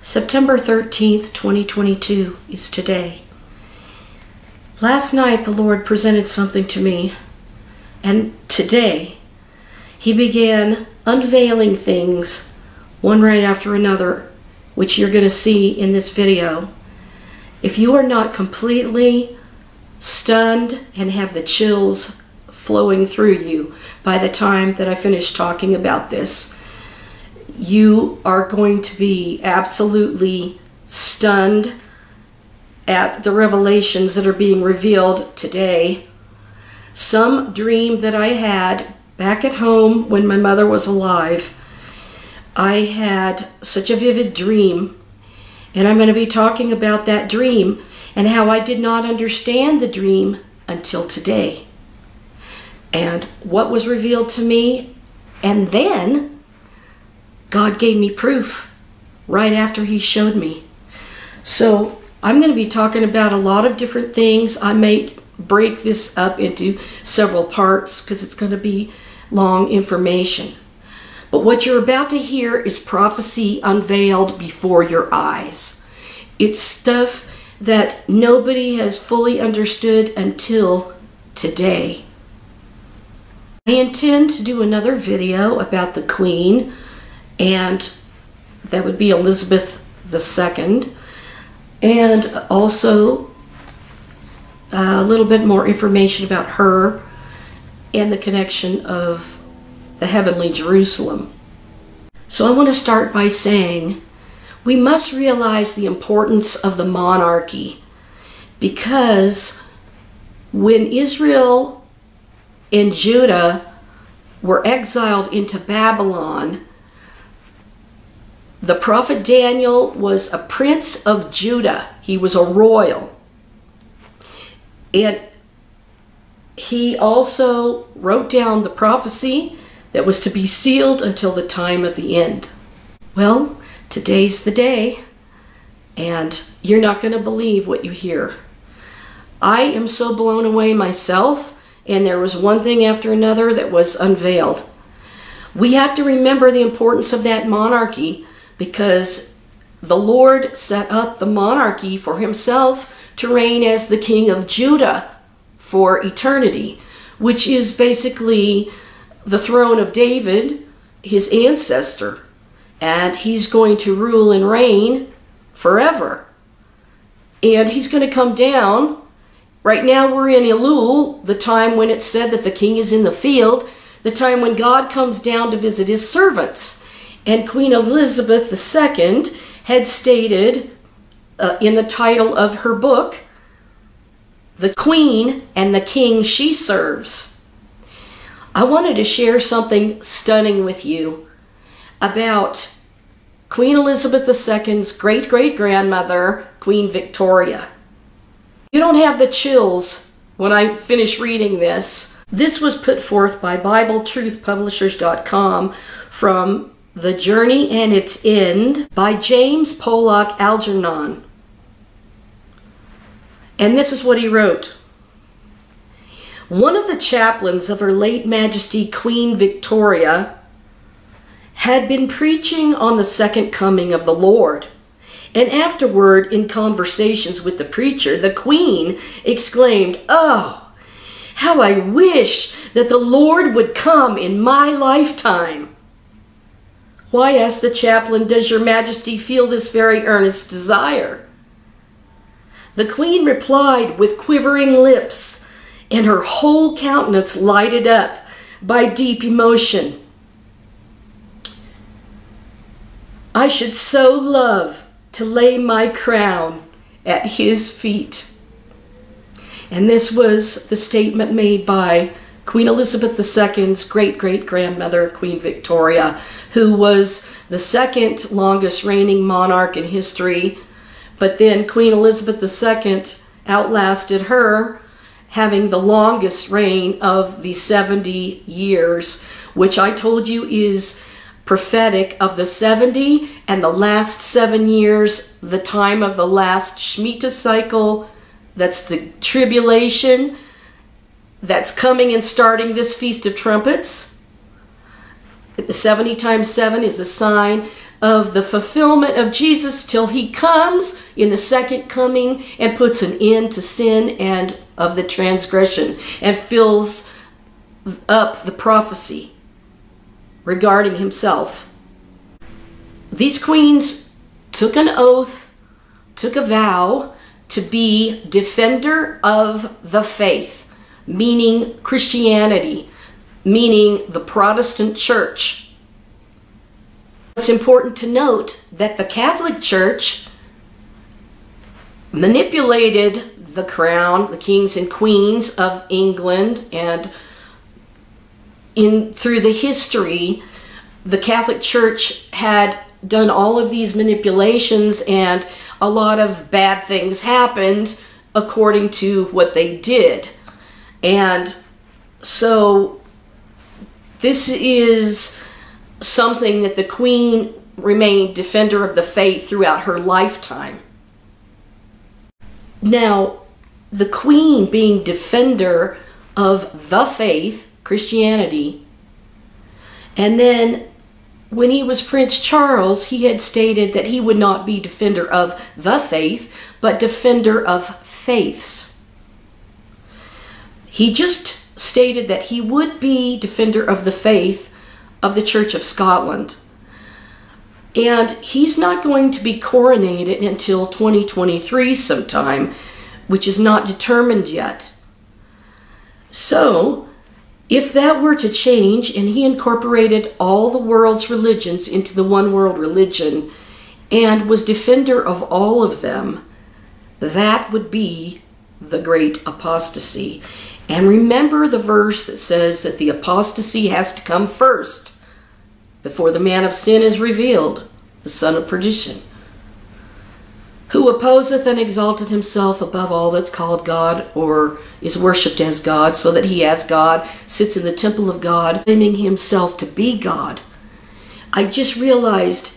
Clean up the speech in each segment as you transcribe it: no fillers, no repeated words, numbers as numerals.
September 13th, 2022 is today. Last night the Lord presented something to me, and today He began unveiling things, one right after another, which you're going to see in this video. If you are not completely stunned and have the chills flowing through you by the time that I finish talking about this, you are going to be absolutely stunned at the revelations that are being revealed today. Some dream that I had back at home when my mother was alive. I had such a vivid dream, and I'm going to be talking about that dream and how I did not understand the dream until today, and what was revealed to me. And then God gave me proof right after He showed me. So I'm going to be talking about a lot of different things. I may break this up into several parts because it's going to be long information. But what you're about to hear is prophecy unveiled before your eyes. It's stuff that nobody has fully understood until today. I intend to do another video about the Queen, and that would be Elizabeth II, and also a little bit more information about her and the connection of the heavenly Jerusalem. So I want to start by saying we must realize the importance of the monarchy, because when Israel and Judah were exiled into Babylon, the prophet Daniel was a prince of Judah. He was a royal. And he also wrote down the prophecy that was to be sealed until the time of the end. Well, today's the day, and you're not going to believe what you hear. I am so blown away myself, and there was one thing after another that was unveiled. We have to remember the importance of that monarchy, because the Lord set up the monarchy for Himself to reign as the King of Judah for eternity, which is basically the throne of David, his ancestor, and He's going to rule and reign forever. And He's going to come down. Right now we're in Elul, the time when it's said that the king is in the field, the time when God comes down to visit His servants. And Queen Elizabeth II had stated in the title of her book, "The Queen and the King She Serves." I wanted to share something stunning with you about Queen Elizabeth II's great-great-grandmother, Queen Victoria. You don't have the chills when I finish reading this. This was put forth by BibleTruthPublishers.com from The Journey and Its End by James Pollock Algernon. And this is what he wrote. One of the chaplains of Her late Majesty Queen Victoria had been preaching on the second coming of the Lord, and afterward, in conversations with the preacher, the Queen exclaimed, "Oh, how I wish that the Lord would come in my lifetime." "Why," asked the chaplain, "does your Majesty feel this very earnest desire?" The Queen replied with quivering lips, and her whole countenance lighted up by deep emotion. "I should so love to lay my crown at His feet." And this was the statement made by Queen Elizabeth II's great-great-grandmother, Queen Victoria, who was the second longest reigning monarch in history. But then Queen Elizabeth II outlasted her, having the longest reign of the 70 years, which I told you is prophetic of the 70 and the last 7 years, the time of the last Shemitah cycle. That's the tribulation that's coming and starting this Feast of Trumpets. The 70 times 7 is a sign of the fulfillment of Jesus till he comes in the second coming and puts an end to sin and of the transgression and fills up the prophecy regarding himself. These queens took an oath, took a vow to be defender of the faith, meaning Christianity, meaning the Protestant church. It's important to note that the Catholic Church manipulated the crown, the kings and queens of England, and through the history, the Catholic Church had done all of these manipulations, and a lot of bad things happened according to what they did. And so this is something that the Queen remained defender of the faith throughout her lifetime. Now, the Queen being defender of the faith, Christianity, and then when he was Prince Charles, he had stated that he would not be defender of the faith, but defender of faiths. He just stated that he would be defender of the faith of the Church of Scotland. And he's not going to be coronated until 2023 sometime, which is not determined yet. So, if that were to change and he incorporated all the world's religions into the one world religion and was defender of all of them, that would be the great apostasy. And remember the verse that says that the apostasy has to come first before the man of sin is revealed, the son of perdition, who opposeth and exalteth himself above all that's called God or is worshipped as God, so that he as God sits in the temple of God, claiming himself to be God. I just realized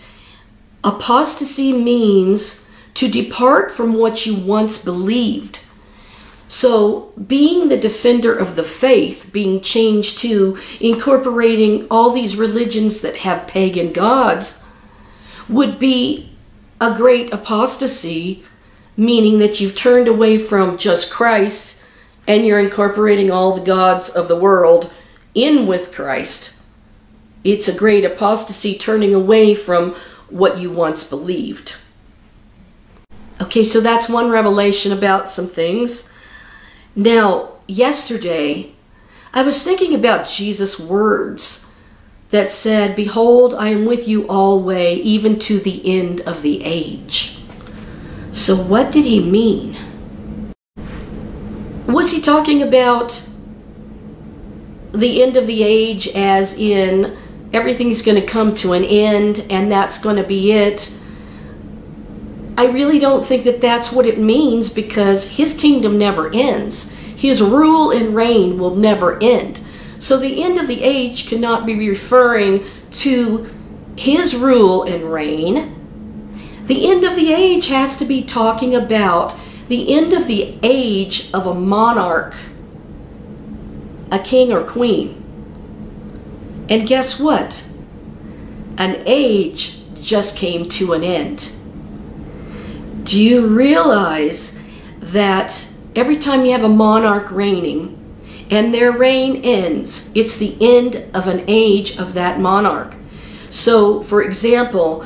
apostasy means to depart from what you once believed. So being the defender of the faith, being changed to incorporating all these religions that have pagan gods, would be a great apostasy, meaning that you've turned away from just Christ and you're incorporating all the gods of the world in with Christ. It's a great apostasy, turning away from what you once believed. Okay, so that's one revelation about some things. Now, yesterday, I was thinking about Jesus' words that said, "Behold, I am with you alway, even to the end of the age." So what did he mean? Was he talking about the end of the age as in everything's going to come to an end and that's going to be it? I really don't think that that's what it means, because his kingdom never ends. His rule and reign will never end. So the end of the age cannot be referring to his rule and reign. The end of the age has to be talking about the end of the age of a monarch, a king or queen. And guess what? An age just came to an end. Do you realize that every time you have a monarch reigning and their reign ends, it's the end of an age of that monarch? So, for example,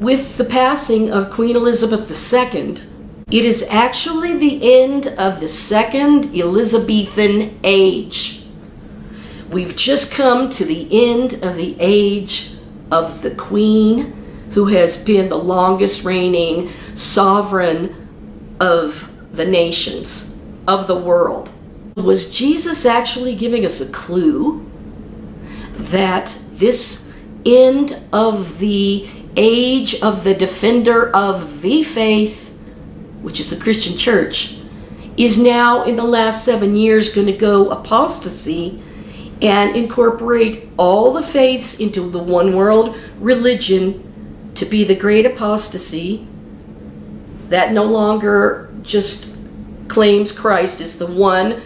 with the passing of Queen Elizabeth II, it is actually the end of the second Elizabethan age. We've just come to the end of the age of the Queen, who has been the longest reigning sovereign of the nations, of the world. Was Jesus actually giving us a clue that this end of the age of the defender of the faith, which is the Christian church, is now in the last 7 years going to go apostasy and incorporate all the faiths into the one world religion to be the great apostasy that no longer just claims Christ as the one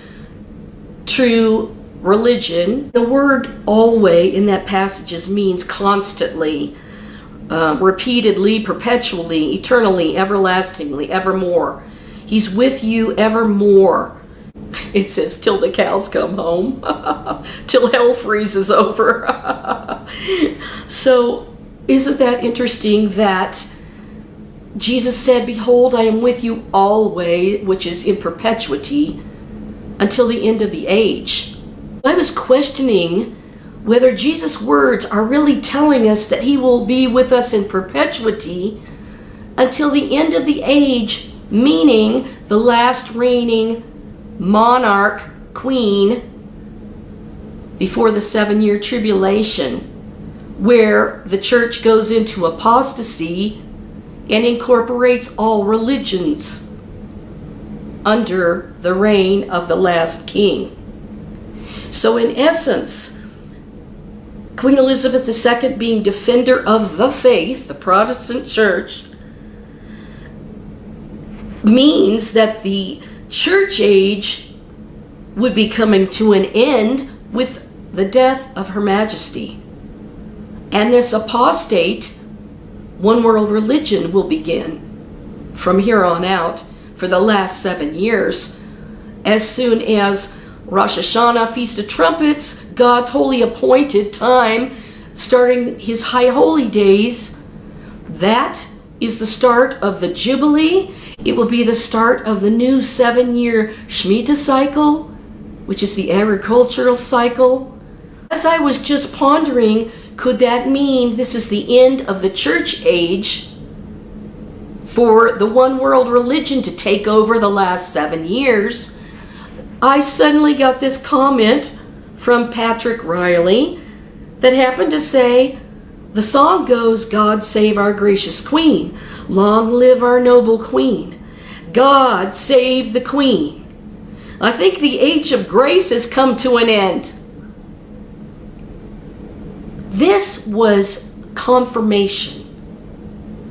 true religion? The word alway in that passage means constantly, repeatedly, perpetually, eternally, everlastingly, evermore. He's with you evermore. It says till the cows come home, till hell freezes over. So isn't that interesting that Jesus said, behold, I am with you always, which is in perpetuity, until the end of the age. I was questioning whether Jesus' words are really telling us that he will be with us in perpetuity until the end of the age, meaning the last reigning monarch, queen, before the 7-year tribulation, where the church goes into apostasy and incorporates all religions under the reign of the last king. So in essence, Queen Elizabeth II being defender of the faith, the Protestant church, means that the church age would be coming to an end with the death of Her Majesty. And this apostate one world religion will begin from here on out for the last 7 years, as soon as Rosh Hashanah, Feast of Trumpets, God's holy appointed time, starting his high holy days. That is the start of the Jubilee. It will be the start of the new 7-year Shemitah cycle, which is the agricultural cycle. As I was just pondering, could that mean this is the end of the church age for the one world religion to take over the last 7 years? I suddenly got this comment from Patrick Riley that happened to say, the song goes, God save our gracious queen. Long live our noble queen. God save the queen. I think the age of grace has come to an end. This was confirmation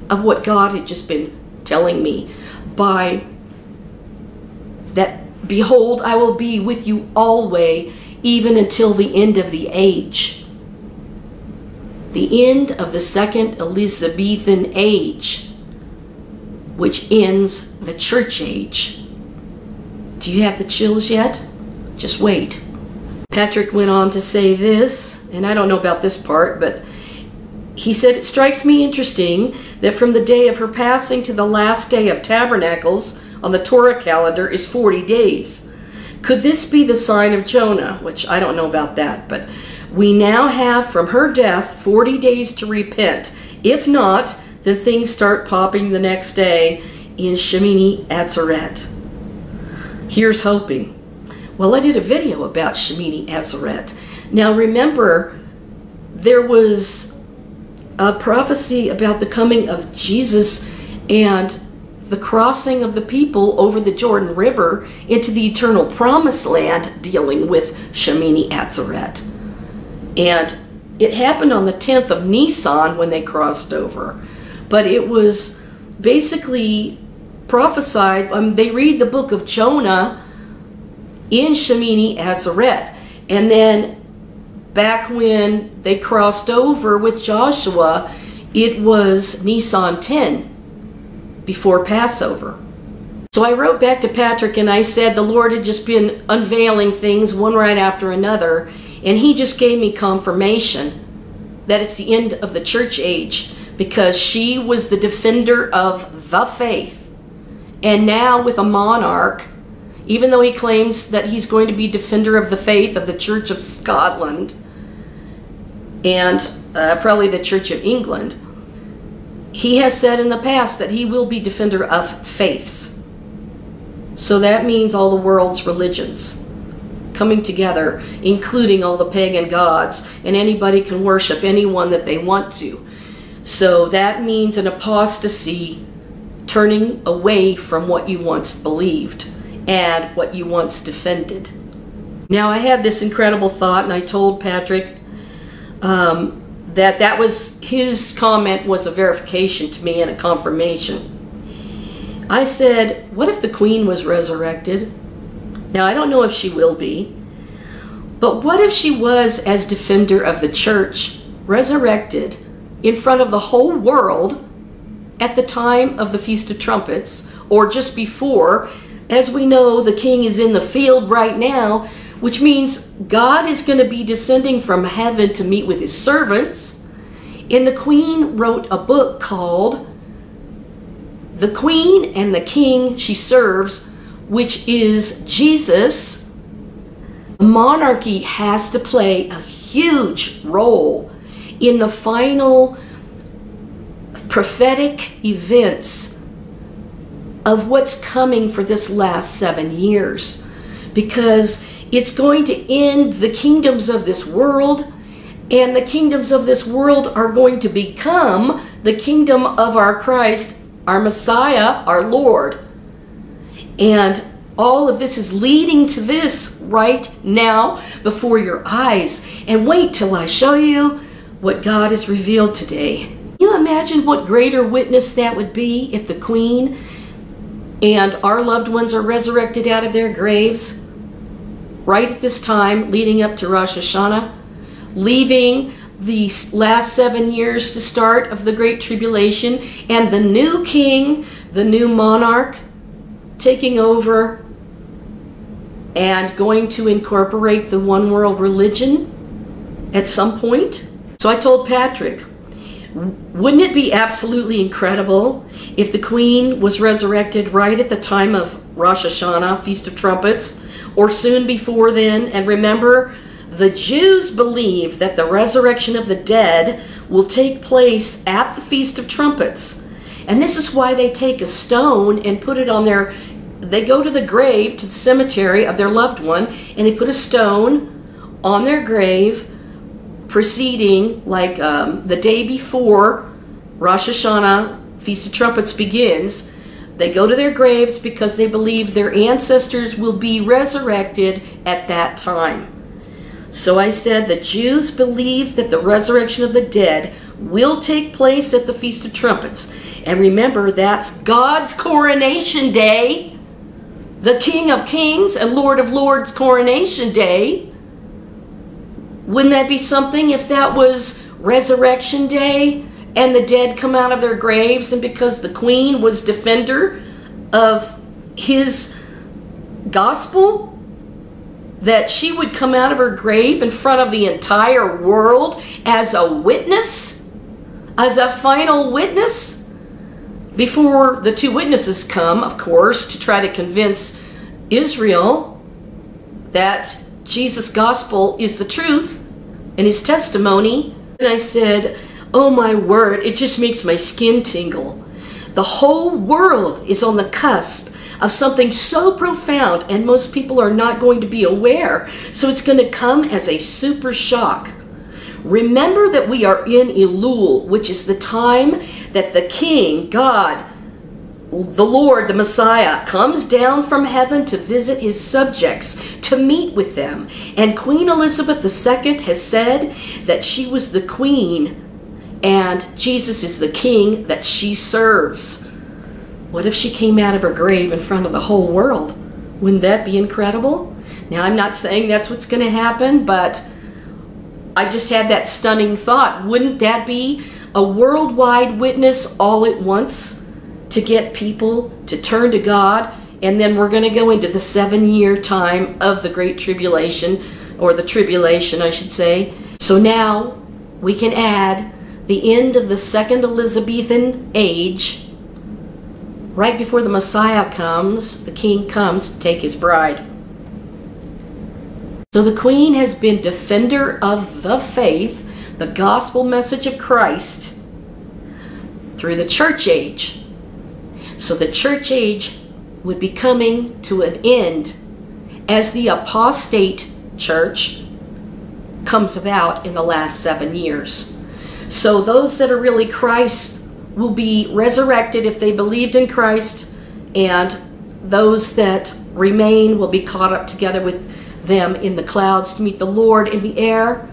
of what God had just been telling me by that, behold, I will be with you always, even until the end of the age. The end of the second Elizabethan age, which ends the church age. Do you have the chills yet? Just wait. Patrick went on to say this, and I don't know about this part, but he said, it strikes me interesting that from the day of her passing to the last day of Tabernacles on the Torah calendar is 40 days. Could this be the sign of Jonah? Which I don't know about that, but we now have from her death 40 days to repent. If not, then things start popping the next day in Shemini Atzeret. Here's hoping. Well, I did a video about Shemini Atzeret. Now remember, there was a prophecy about the coming of Jesus and the crossing of the people over the Jordan River into the eternal promised land, dealing with Shemini Atzeret. And it happened on the 10th of Nisan when they crossed over. But it was basically prophesied, they read the book of Jonah in Shemini Atzeret. And then back when they crossed over with Joshua, it was Nisan 10 before Passover. So I wrote back to Patrick and I said the Lord had just been unveiling things one right after another, and he just gave me confirmation that it's the end of the church age, because she was the defender of the faith. And now with a monarch, even though he claims that he's going to be defender of the faith of the Church of Scotland and probably the Church of England, he has said in the past that he will be defender of faiths. So that means all the world's religions coming together, including all the pagan gods, and anybody can worship anyone that they want to. So that means an apostasy, turning away from what you once believed and what you once defended. Now I had this incredible thought, and I told Patrick that was his comment was a verification to me and a confirmation. I said, what if the Queen was resurrected? Now I don't know if she will be, but what if she was, as defender of the church, resurrected in front of the whole world at the time of the Feast of Trumpets, or just before. As we know, the king is in the field right now, which means God is going to be descending from heaven to meet with his servants. And the queen wrote a book called The Queen and the King She Serves, which is Jesus. Monarchy has to play a huge role in the final prophetic events of what's coming for this last 7 years, because it's going to end the kingdoms of this world, and the kingdoms of this world are going to become the kingdom of our Christ, our Messiah, our Lord. And all of this is leading to this right now before your eyes. And wait till I show you what God has revealed today. Can you imagine what greater witness that would be if the Queen and our loved ones are resurrected out of their graves right at this time leading up to Rosh Hashanah, leaving the last 7 years to start of the Great Tribulation, and the new king, the new monarch, taking over and going to incorporate the one world religion at some point. So I told Patrick, wouldn't it be absolutely incredible if the Queen was resurrected right at the time of Rosh Hashanah, Feast of Trumpets, or soon before then? And remember, the Jews believe that the resurrection of the dead will take place at the Feast of Trumpets. And this is why they take a stone and put it on their, they go to the grave, to the cemetery of their loved one, and they put a stone on their grave preceding, like the day before Rosh Hashanah, Feast of Trumpets begins. They go to their graves because they believe their ancestors will be resurrected at that time. So I said the Jews believe that the resurrection of the dead will take place at the Feast of Trumpets. And remember, that's God's coronation day, the King of Kings and Lord of Lords coronation day. Wouldn't that be something if that was Resurrection Day and the dead come out of their graves, and because the Queen was defender of his gospel, that she would come out of her grave in front of the entire world as a witness, as a final witness, before the two witnesses come, of course, to try to convince Israel that Jesus' gospel is the truth and his testimony. And I said, oh my word, it just makes my skin tingle. The whole world is on the cusp of something so profound, and most people are not going to be aware. So it's going to come as a super shock. Remember that we are in Elul, which is the time that the King, God, the Lord, the Messiah, comes down from heaven to visit his subjects, to meet with them. And Queen Elizabeth II has said that she was the queen and Jesus is the king that she serves. What if she came out of her grave in front of the whole world? Wouldn't that be incredible? Now, I'm not saying that's what's going to happen, but I just had that stunning thought. Wouldn't that be a worldwide witness all at once to get people to turn to God? And then we're going to go into the 7-year time of the Great Tribulation, or the Tribulation, I should say. So now we can add the end of the Second Elizabethan age. Right before the Messiah comes, the King comes to take his bride. So the Queen has been defender of the faith, the gospel message of Christ, through the church age. So the church age would be coming to an end as the apostate church comes about in the last 7 years. So those that are really Christ will be resurrected if they believed in Christ, and those that remain will be caught up together with them in the clouds to meet the Lord in the air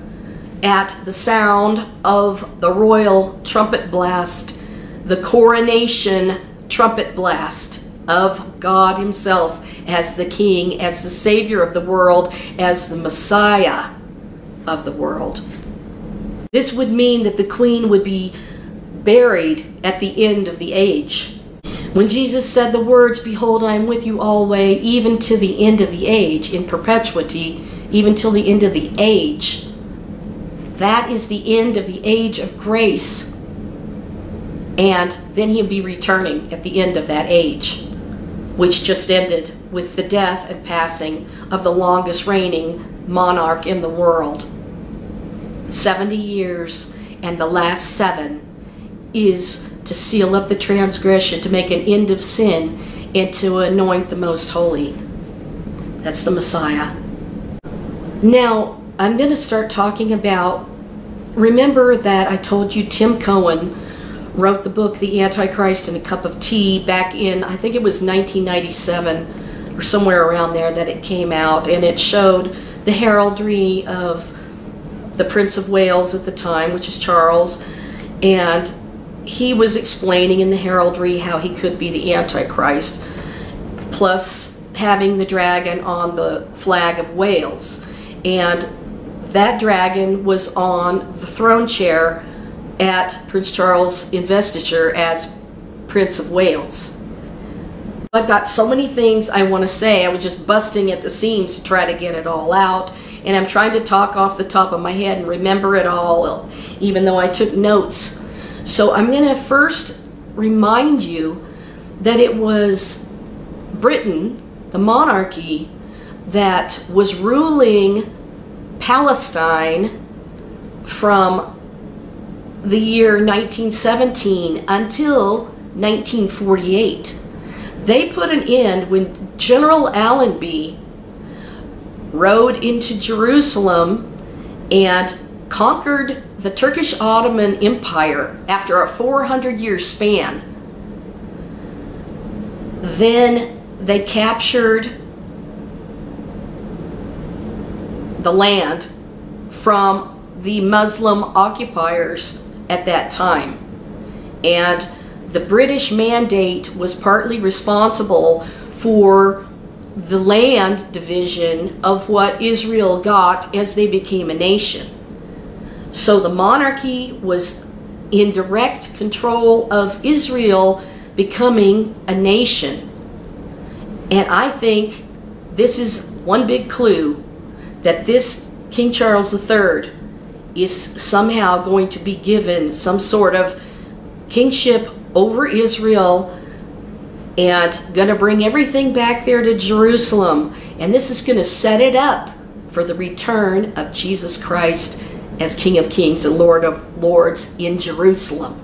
at the sound of the royal trumpet blast, the coronation trumpet blast of God himself as the King, as the Savior of the world, as the Messiah of the world. This would mean that the Queen would be buried at the end of the age. When Jesus said the words, "Behold, I am with you always, even to the end of the age," in perpetuity, even till the end of the age, that is the end of the age of grace. And then he'll be returning at the end of that age, which just ended with the death and passing of the longest reigning monarch in the world. 70 years, and the last 7 is to seal up the transgression, to make an end of sin, and to anoint the Most Holy. That's the Messiah. Now, I'm going to start talking about, remember that I told you Tim Cohen wrote the book The Antichrist in a Cup of Tea back in, I think it was 1997 or somewhere around there that it came out, and it showed the heraldry of the Prince of Wales at the time, which is Charles, and he was explaining in the heraldry how he could be the Antichrist, plus having the dragon on the flag of Wales. And that dragon was on the throne chair at Prince Charles' investiture as Prince of Wales. I've got so many things I want to say. I was just busting at the seams to try to get it all out, and I'm trying to talk off the top of my head and remember it all, even though I took notes. So I'm going to first remind you that it was Britain, the monarchy, that was ruling Palestine from the year 1917 until 1948. They put an end when General Allenby rode into Jerusalem and conquered the Turkish Ottoman Empire after a 400-year span. Then they captured the land from the Muslim occupiers at that time. And the British Mandate was partly responsible for the land division of what Israel got as they became a nation. So the monarchy was in direct control of Israel becoming a nation. And I think this is one big clue that this King Charles III is somehow going to be given some sort of kingship over Israel and going to bring everything back there to Jerusalem. And this is going to set it up for the return of Jesus Christ as King of Kings and Lord of Lords in Jerusalem.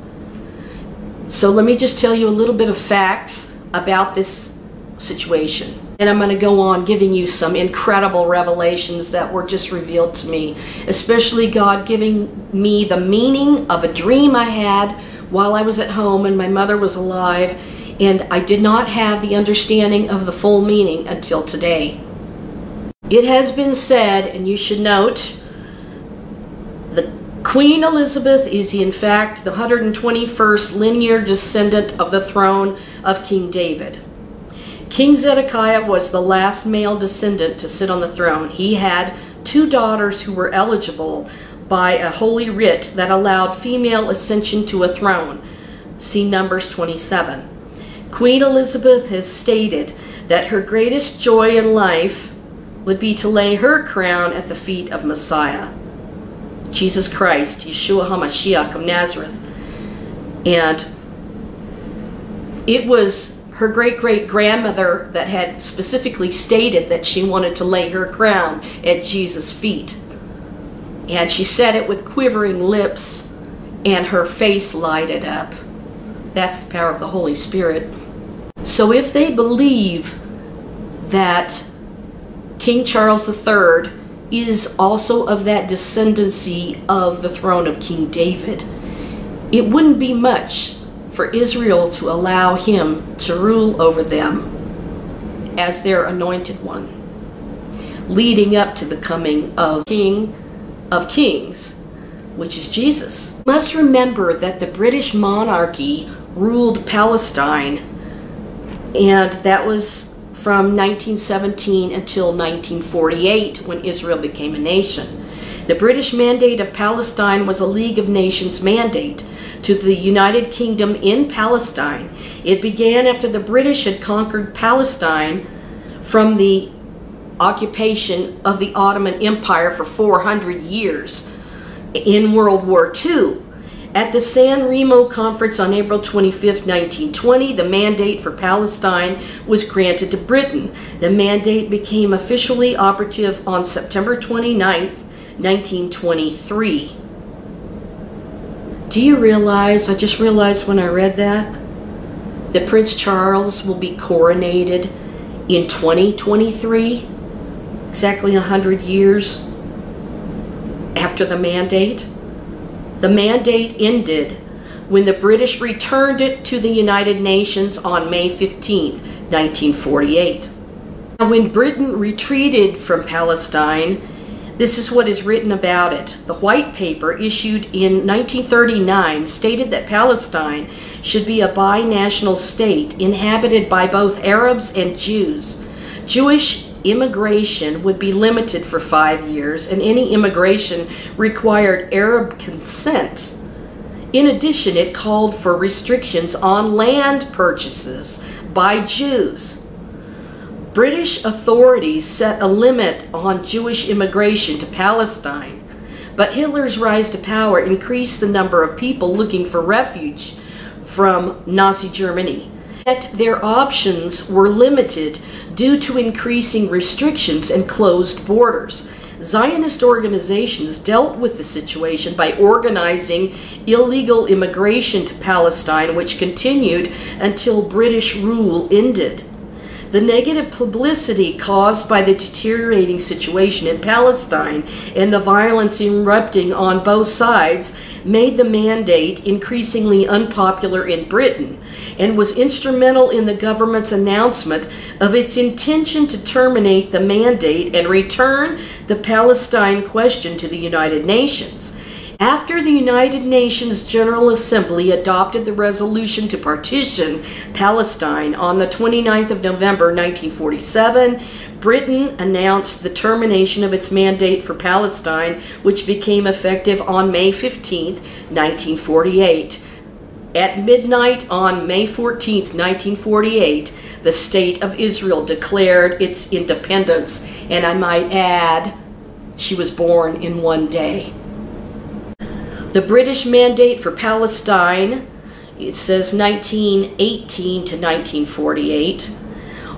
So let me just tell you a little bit of facts about this situation. And I'm going to go on giving you some incredible revelations that were just revealed to me, especially God giving me the meaning of a dream I had while I was at home and my mother was alive, and I did not have the understanding of the full meaning until today. It has been said, and you should note, that Queen Elizabeth is in fact the 121st linear descendant of the throne of King David. King Zedekiah was the last male descendant to sit on the throne. He had 2 daughters who were eligible by a holy writ that allowed female ascension to a throne. See Numbers 27. Queen Elizabeth has stated that her greatest joy in life would be to lay her crown at the feet of Messiah, Jesus Christ, Yeshua HaMashiach of Nazareth. And it was her great-great-grandmother that had specifically stated that she wanted to lay her crown at Jesus' feet. And she said it with quivering lips, and her face lighted up. That's the power of the Holy Spirit. So if they believe that King Charles III is also of that descendancy of the throne of King David, it wouldn't be much for Israel to allow him to rule over them as their anointed one, leading up to the coming of King of Kings, which is Jesus. You must remember that the British monarchy ruled Palestine, and that was from 1917 until 1948 when Israel became a nation. The British Mandate of Palestine was a League of Nations mandate to the United Kingdom in Palestine. It began after the British had conquered Palestine from the occupation of the Ottoman Empire for 400 years in World War II. At the San Remo Conference on April 25, 1920, the mandate for Palestine was granted to Britain. The mandate became officially operative on September 29, 1923. Do you realize, I just realized when I read that Prince Charles will be coronated in 2023, exactly 100 years after the mandate? The mandate ended when the British returned it to the United Nations on May 15, 1948. Now, when Britain retreated from Palestine, this is what is written about it. The White Paper, issued in 1939, stated that Palestine should be a binational state inhabited by both Arabs and Jews. Jewish immigration would be limited for 5 years, and any immigration required Arab consent. In addition, it called for restrictions on land purchases by Jews. British authorities set a limit on Jewish immigration to Palestine, but Hitler's rise to power increased the number of people looking for refuge from Nazi Germany. Yet their options were limited due to increasing restrictions and closed borders. Zionist organizations dealt with the situation by organizing illegal immigration to Palestine, which continued until British rule ended. The negative publicity caused by the deteriorating situation in Palestine and the violence erupting on both sides made the mandate increasingly unpopular in Britain and was instrumental in the government's announcement of its intention to terminate the mandate and return the Palestine question to the United Nations. After the United Nations General Assembly adopted the resolution to partition Palestine on the 29th of November 1947, Britain announced the termination of its mandate for Palestine, which became effective on May 15, 1948. At midnight on May 14, 1948, the State of Israel declared its independence, and I might add, she was born in one day. The British Mandate for Palestine, it says 1918 to 1948,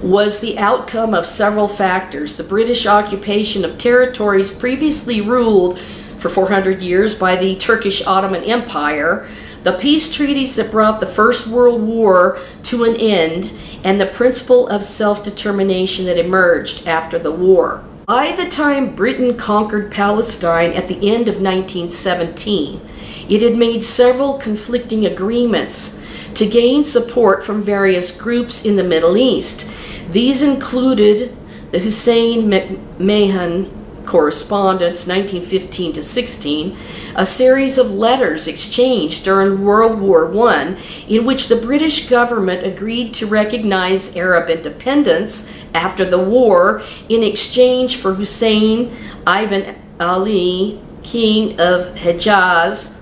was the outcome of several factors. The British occupation of territories previously ruled for 400 years by the Turkish Ottoman Empire, the peace treaties that brought the First World War to an end, and the principle of self-determination that emerged after the war. By the time Britain conquered Palestine at the end of 1917, it had made several conflicting agreements to gain support from various groups in the Middle East. These included the Hussein McMahon Correspondence, 1915 to 16, a series of letters exchanged during World War I in which the British government agreed to recognize Arab independence after the war in exchange for Hussein ibn Ali, king of Hejaz,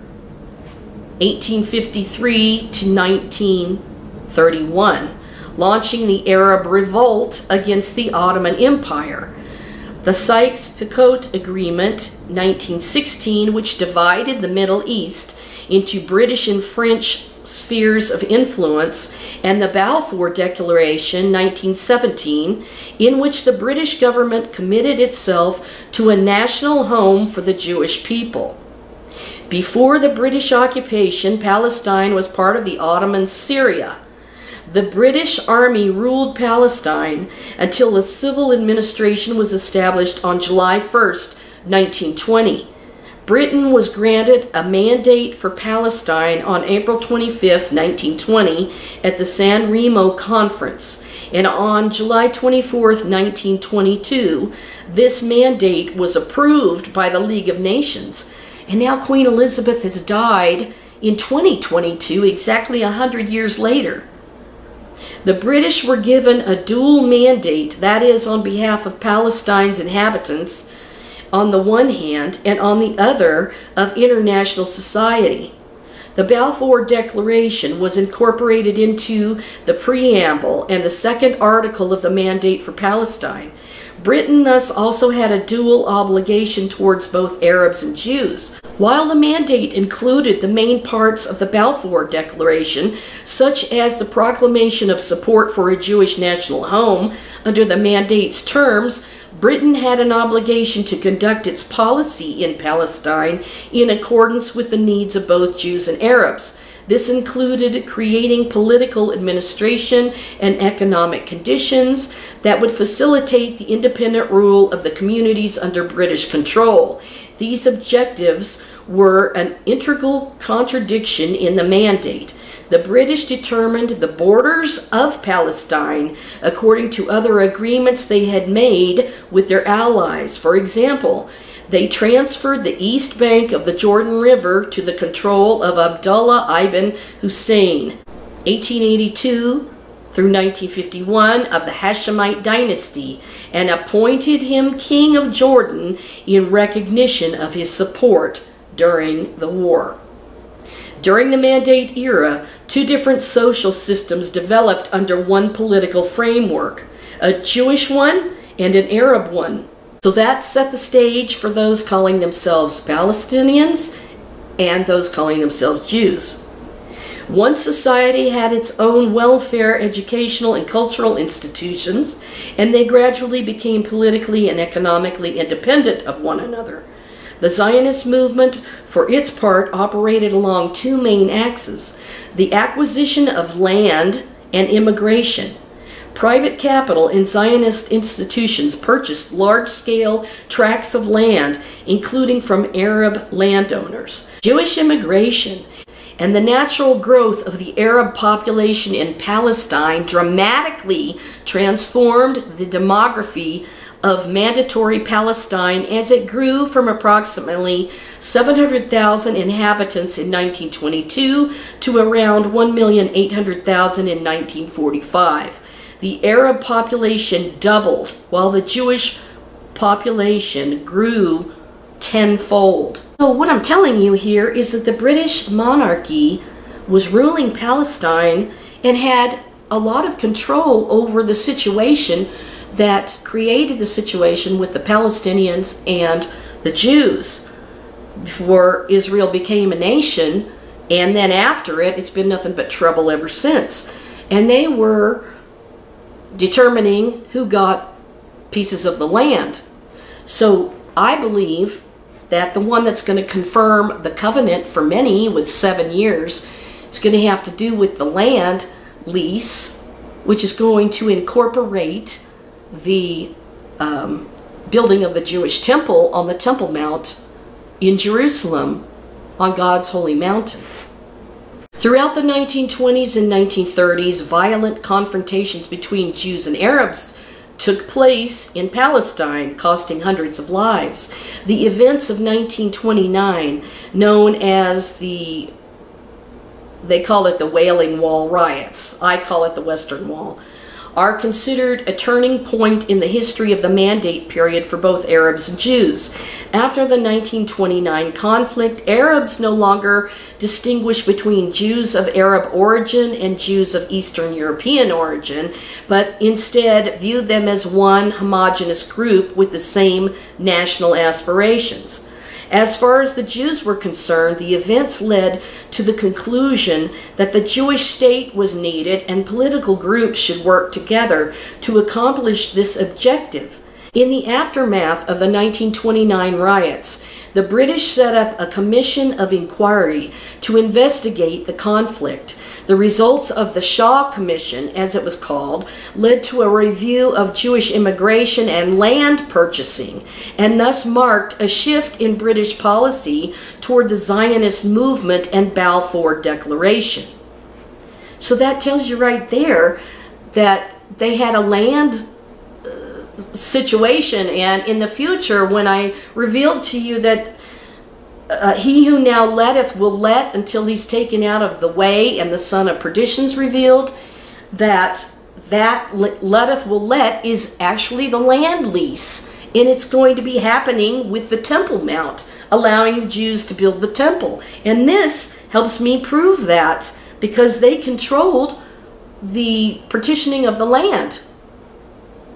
1853 to 1931, launching the Arab revolt against the Ottoman Empire. The Sykes-Picot Agreement, 1916, which divided the Middle East into British and French spheres of influence, and the Balfour Declaration, 1917, in which the British government committed itself to a national home for the Jewish people. Before the British occupation, Palestine was part of the Ottoman Syria. The British Army ruled Palestine until a civil administration was established on July 1st, 1920. Britain was granted a mandate for Palestine on April 25th, 1920 at the San Remo Conference, and on July 24th, 1922, this mandate was approved by the League of Nations. And now Queen Elizabeth has died in 2022, exactly 100 years later. The British were given a dual mandate, that is, on behalf of Palestine's inhabitants, on the one hand, and on the other of international society. The Balfour Declaration was incorporated into the preamble and the second article of the Mandate for Palestine. Britain thus also had a dual obligation towards both Arabs and Jews. While the mandate included the main parts of the Balfour Declaration, such as the proclamation of support for a Jewish national home under the mandate's terms, Britain had an obligation to conduct its policy in Palestine in accordance with the needs of both Jews and Arabs. This included creating political administration and economic conditions that would facilitate the independent rule of the communities under British control. These objectives were an integral contradiction in the mandate. The British determined the borders of Palestine according to other agreements they had made with their allies. For example, they transferred the east bank of the Jordan River to the control of Abdullah ibn Hussein, 1882 through 1951, of the Hashemite dynasty, and appointed him king of Jordan in recognition of his support during the war. During the Mandate era, two different social systems developed under one political framework, a Jewish one and an Arab one. So that set the stage for those calling themselves Palestinians and those calling themselves Jews. One society had its own welfare, educational, and cultural institutions, and they gradually became politically and economically independent of one another. The Zionist movement, for its part, operated along two main axes: the acquisition of land and immigration. Private capital in Zionist institutions purchased large-scale tracts of land, including from Arab landowners. Jewish immigration and the natural growth of the Arab population in Palestine dramatically transformed the demography of mandatory Palestine as it grew from approximately 700,000 inhabitants in 1922 to around 1,800,000 in 1945. The Arab population doubled, while the Jewish population grew tenfold. So what I'm telling you here is that the British monarchy was ruling Palestine and had a lot of control over the situation that created the situation with the Palestinians and the Jews before Israel became a nation, and then after it, it's been nothing but trouble ever since. And they were determining who got pieces of the land. So I believe that the one that's going to confirm the covenant for many with 7 years is going to have to do with the land lease, which is going to incorporate the building of the Jewish temple on the Temple Mount in Jerusalem on God's holy mountain. Throughout the 1920s and 1930s, violent confrontations between Jews and Arabs took place in Palestine, costing hundreds of lives. The events of 1929, known as they call it the Wailing Wall riots, I call it the Western Wall, are considered a turning point in the history of the Mandate period for both Arabs and Jews. After the 1929 conflict, Arabs no longer distinguished between Jews of Arab origin and Jews of Eastern European origin, but instead viewed them as one homogeneous group with the same national aspirations. As far as the Jews were concerned, the events led to the conclusion that the Jewish state was needed and political groups should work together to accomplish this objective. In the aftermath of the 1929 riots, the British set up a commission of inquiry to investigate the conflict. The results of the Shaw Commission, as it was called, led to a review of Jewish immigration and land purchasing, and thus marked a shift in British policy toward the Zionist movement and Balfour Declaration. So that tells you right there that they had a land situation, and in the future, when I revealed to you that he who now letteth will let until he's taken out of the way and the son of perdition's revealed, that letteth will let is actually the land lease, And it's going to be happening with the Temple Mount, allowing the Jews to build the temple. And this helps me prove that, because they controlled the partitioning of the land.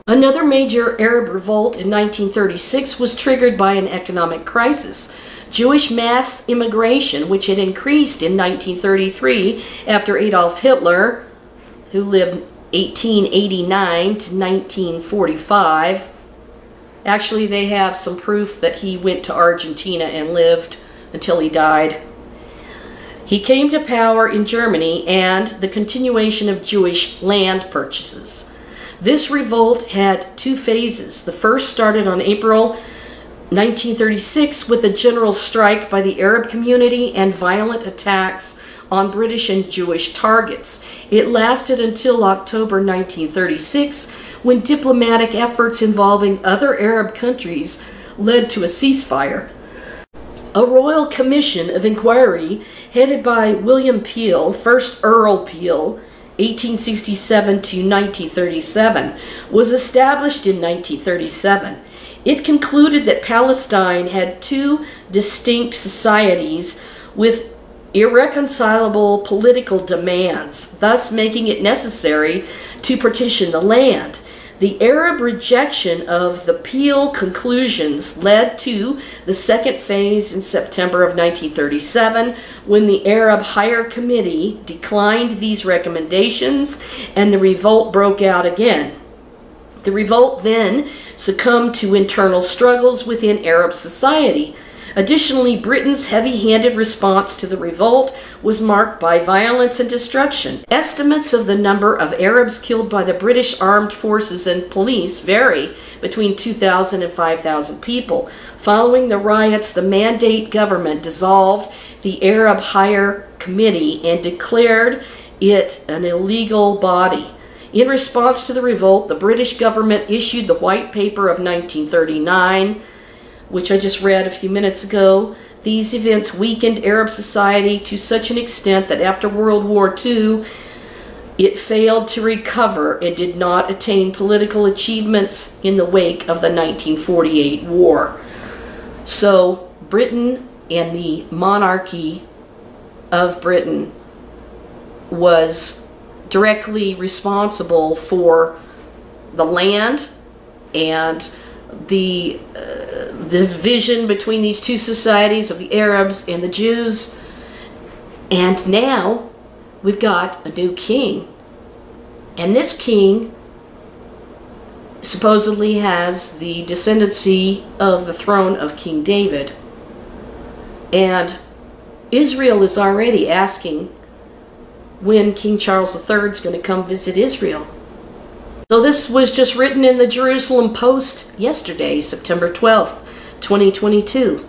Another major Arab revolt in 1936 was triggered by an economic crisis. Jewish mass immigration, which had increased in 1933 after Adolf Hitler, who lived 1889 to 1945. Actually, they have some proof that he went to Argentina and lived until he died. He came to power in Germany and the continuation of Jewish land purchases. This revolt had two phases. The first started on April 1936 with a general strike by the Arab community and violent attacks on British and Jewish targets. It lasted until October 1936, when diplomatic efforts involving other Arab countries led to a ceasefire. A royal commission of inquiry headed by William Peel, 1st Earl Peel, 1867 to 1937, was established in 1937. It concluded that Palestine had two distinct societies with irreconcilable political demands, thus making it necessary to partition the land. The Arab rejection of the Peel conclusions led to the second phase in September of 1937, when the Arab Higher Committee declined these recommendations and the revolt broke out again. The revolt then succumbed to internal struggles within Arab society. Additionally, Britain's heavy-handed response to the revolt was marked by violence and destruction. Estimates of the number of Arabs killed by the British armed forces and police vary between 2,000 and 5,000 people. Following the riots, the Mandate government dissolved the Arab Higher Committee and declared it an illegal body. In response to the revolt, the British government issued the White Paper of 1939, which I just read a few minutes ago. These events weakened Arab society to such an extent that after World War II, it failed to recover and did not attain political achievements in the wake of the 1948 war. So Britain and the monarchy of Britain was directly responsible for the land and the division between these two societies of the Arabs and the Jews. And now we've got a new king. And this king supposedly has the descendancy of the throne of King David. And Israel is already asking when King Charles III is going to come visit Israel. So this was just written in the Jerusalem Post yesterday, September 12th, 2022.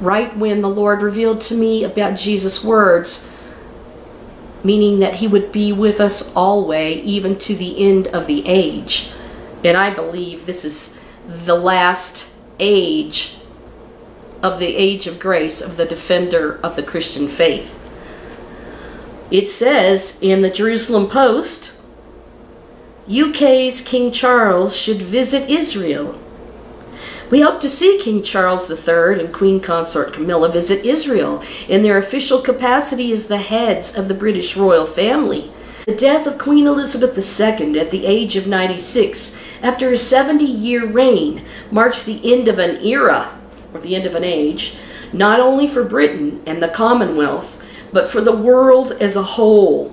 Right when the Lord revealed to me about Jesus' words, meaning that he would be with us always, even to the end of the age. And I believe this is the last age of the age of grace of the defender of the Christian faith. It says in the Jerusalem Post, UK's King Charles should visit Israel. We hope to see King Charles III and Queen Consort Camilla visit Israel in their official capacity as the heads of the British royal family. The death of Queen Elizabeth II at the age of 96 after a 70-year reign marks the end of an era, or the end of an age, not only for Britain and the Commonwealth, but for the world as a whole.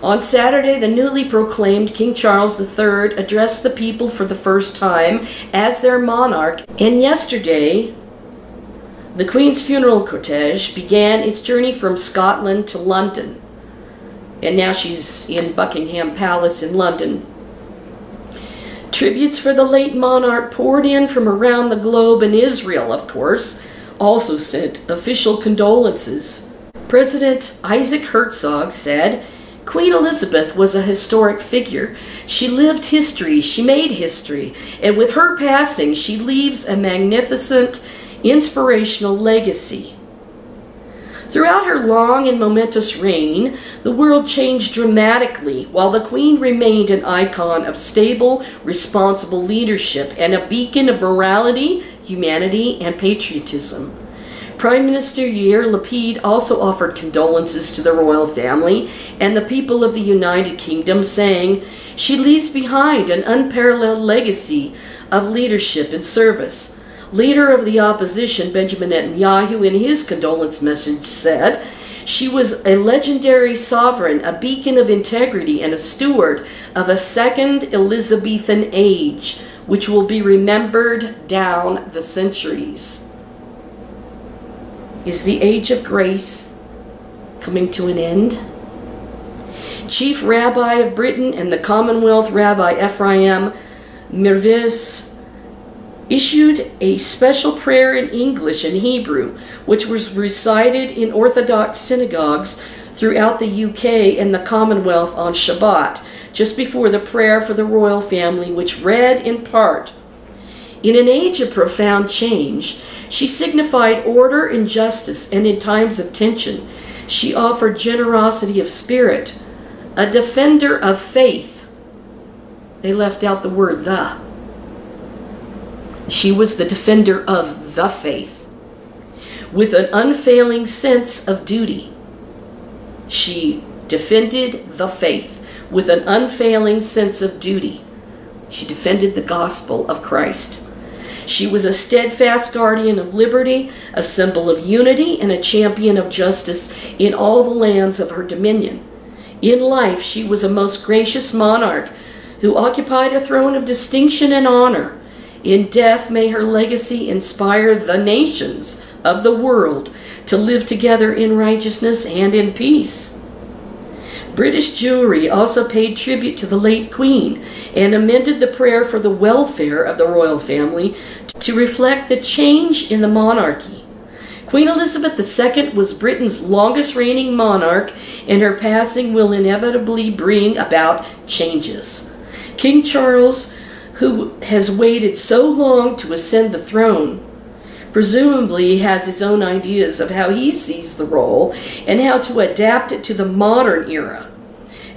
On Saturday, the newly proclaimed King Charles III addressed the people for the first time as their monarch, and yesterday, the Queen's funeral cortege began its journey from Scotland to London. And now she's in Buckingham Palace in London. Tributes for the late monarch poured in from around the globe, and Israel, of course, also sent official condolences. President Isaac Herzog said, Queen Elizabeth was a historic figure. She lived history, she made history, and with her passing, she leaves a magnificent, inspirational legacy. Throughout her long and momentous reign, the world changed dramatically, while the Queen remained an icon of stable, responsible leadership and a beacon of morality, humanity, and patriotism. Prime Minister Yair Lapid also offered condolences to the royal family and the people of the United Kingdom, saying, "She leaves behind an unparalleled legacy of leadership and service." Leader of the opposition, Benjamin Netanyahu, in his condolence message said, "She was a legendary sovereign, a beacon of integrity, and a steward of a second Elizabethan age, which will be remembered down the centuries." Is the age of grace coming to an end? Chief Rabbi of Britain and the Commonwealth, Rabbi Ephraim Mirvis, issued a special prayer in English and Hebrew, which was recited in Orthodox synagogues throughout the UK and the Commonwealth on Shabbat, just before the prayer for the royal family, which read in part, "In an age of profound change, she signified order and justice, and in times of tension, she offered generosity of spirit, a defender of faith." They left out the word "the." She was the defender of the faith, with an unfailing sense of duty. She defended the faith with an unfailing sense of duty. She defended the gospel of Christ. She was a steadfast guardian of liberty, a symbol of unity, and a champion of justice in all the lands of her dominion. In life, she was a most gracious monarch who occupied a throne of distinction and honor. In death, may her legacy inspire the nations of the world to live together in righteousness and in peace. British Jewry also paid tribute to the late Queen and amended the prayer for the welfare of the royal family to reflect the change in the monarchy. Queen Elizabeth II was Britain's longest reigning monarch, and her passing will inevitably bring about changes. King Charles, who has waited so long to ascend the throne, presumably has his own ideas of how he sees the role and how to adapt it to the modern era.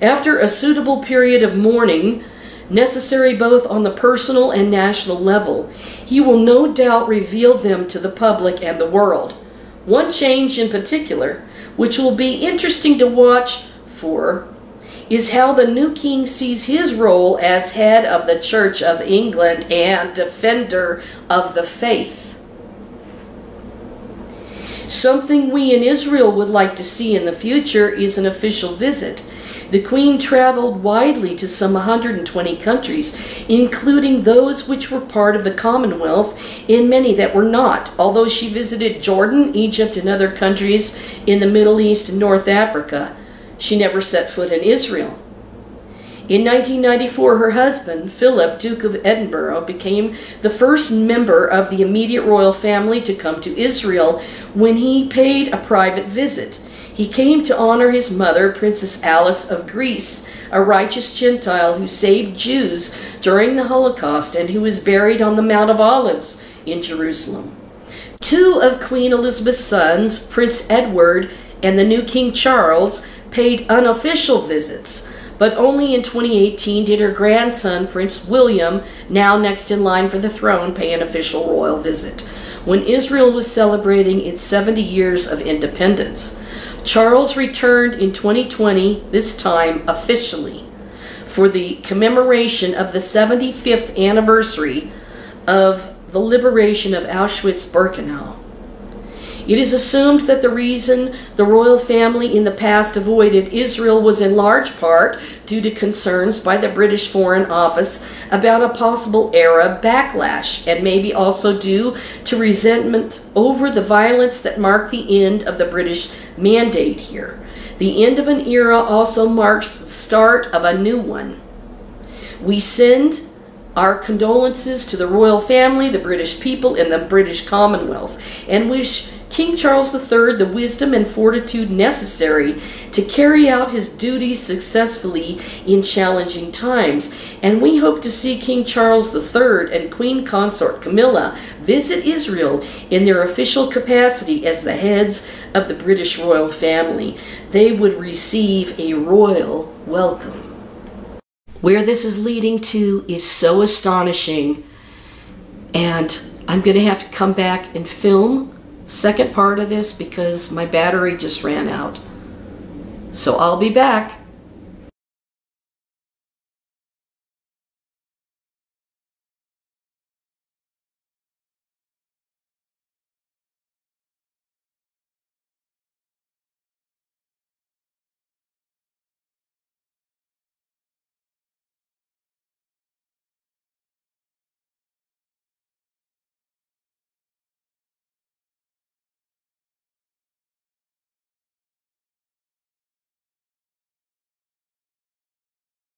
After a suitable period of mourning, necessary both on the personal and national level, he will no doubt reveal them to the public and the world. One change in particular, which will be interesting to watch for, is how the new king sees his role as head of the Church of England and defender of the faith. Something we in Israel would like to see in the future is an official visit. The Queen traveled widely to some 120 countries, including those which were part of the Commonwealth and many that were not, although she visited Jordan, Egypt, and other countries in the Middle East and North Africa. She never set foot in Israel. In 1994, her husband, Philip, Duke of Edinburgh, became the first member of the immediate royal family to come to Israel when he paid a private visit. He came to honor his mother, Princess Alice of Greece, a righteous Gentile who saved Jews during the Holocaust and who is buried on the Mount of Olives in Jerusalem. Two of Queen Elizabeth's sons, Prince Edward and the new King Charles, paid unofficial visits, but only in 2018 did her grandson, Prince William, now next in line for the throne, pay an official royal visit, when Israel was celebrating its 70 years of independence. Charles returned in 2020, this time officially, for the commemoration of the 75th anniversary of the liberation of Auschwitz-Birkenau. It is assumed that the reason the royal family in the past avoided Israel was in large part due to concerns by the British Foreign Office about a possible Arab backlash, and maybe also due to resentment over the violence that marked the end of the British mandate here. The end of an era also marks the start of a new one. We send our condolences to the royal family, the British people, and the British Commonwealth, and wish King Charles III the wisdom and fortitude necessary to carry out his duties successfully in challenging times. And we hope to see King Charles III and Queen Consort Camilla visit Israel in their official capacity as the heads of the British royal family. They would receive a royal welcome. Where this is leading to is so astonishing, and I'm going to have to come back and film second part of this because my battery just ran out. So I'll be back.